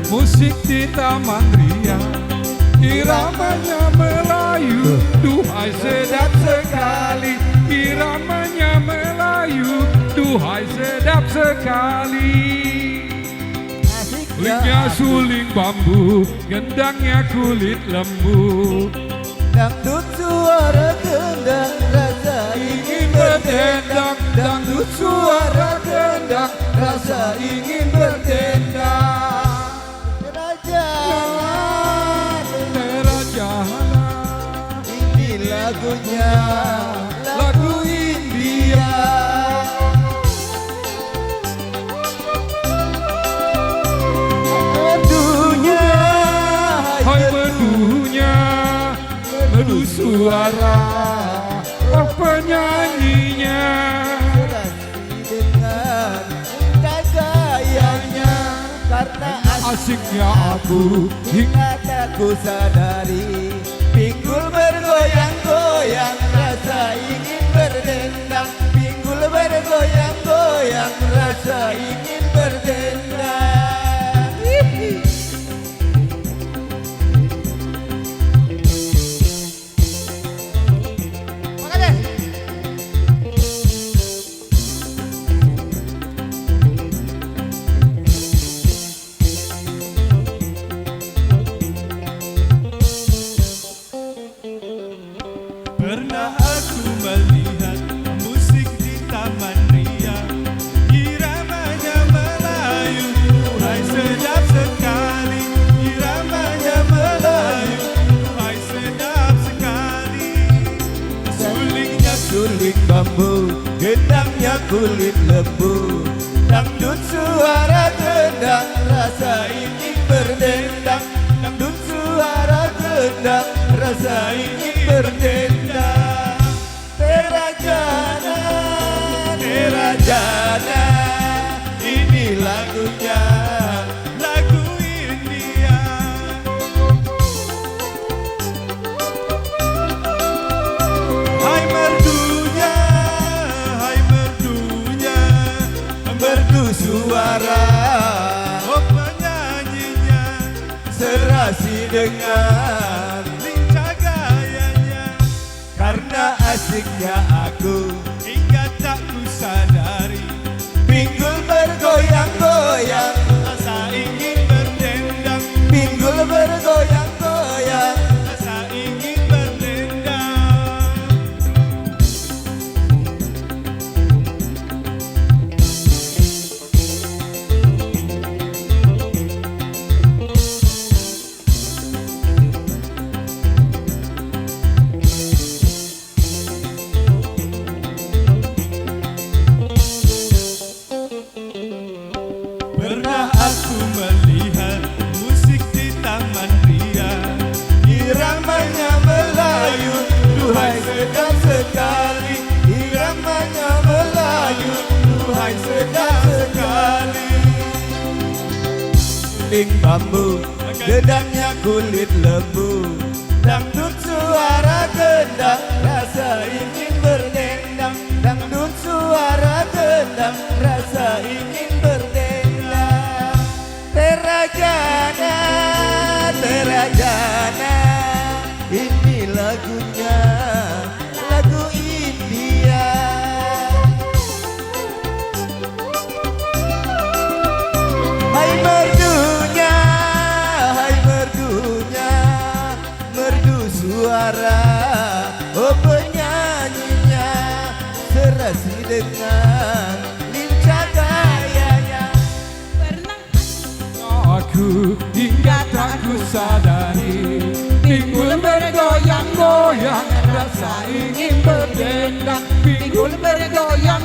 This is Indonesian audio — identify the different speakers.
Speaker 1: musik di Taman Ria, iramanya Melayu, duhai sedap sekali. Iramanya Melayu, duhai sedap sekali. Kulitnya suling bambu, gendangnya kulit lembu.
Speaker 2: Dangdut suara gendang, rasa ingin berdendang. Dangdut suara gendang, rasa ingin berdendang.
Speaker 1: Terajalan,
Speaker 2: ini lagunya, lagu India. Merdunya,
Speaker 1: hai merdunya, merdu suara, oh penyanyinya.
Speaker 2: serasi dengan gayanya, karena
Speaker 1: Asiknya aku hingga
Speaker 2: tak ku sadari. Pinggul bergoyang-goyang, rasa ingin berdendang. Pinggul bergoyang-goyang, rasa ingin berdendang.
Speaker 3: Pernah aku melihat musik di Taman Ria, iramanya Melayu, duhai sedap sekali. Iramanya Melayu, duhai sedap sekali. Sulingnya
Speaker 2: Suling bambu, gendangnya kulit lembu. Dangdut suara gendang, rasa ingin berdendang. Dangdut suara gendang, rasa ingin berdendang. Terajana, terajana, ini lagunya,
Speaker 3: lagu India. Hai merdunya, hai merdunya,
Speaker 2: merdu suara,
Speaker 3: oh penyanyinya,
Speaker 2: serasi dengan
Speaker 3: lincah gayanya.
Speaker 2: karena asiknya aku.
Speaker 3: Hingga tak ku sadari,
Speaker 2: Pinggul bergoyang-goyang,
Speaker 3: rasa ingin berdendang.
Speaker 2: pinggul bergoyang-goyang.
Speaker 3: Rasa ingin berdendang. Pernah aku melihat musik di Taman Ria,
Speaker 2: Iramanya Melayu, duhai sedap sekali. Iramanya Melayu, duhai sedap sekali. Suling bambu, gendangnya kulit lembu. Dangdut suara gendang, rasa ingin berdendang. Dangdut suara gendang, rasa ingin berdendang. Terajana, terajana, ini lagunya, lagu India. Hai merdunya, hai merdunya, merdu suara, oh penyanyinya, serasi dengan lincah gayanya.
Speaker 1: aku hingga tak ku sadari. Pinggul bergoyang-goyang, rasa ingin berdendang. Pinggul bergoyang-goyang,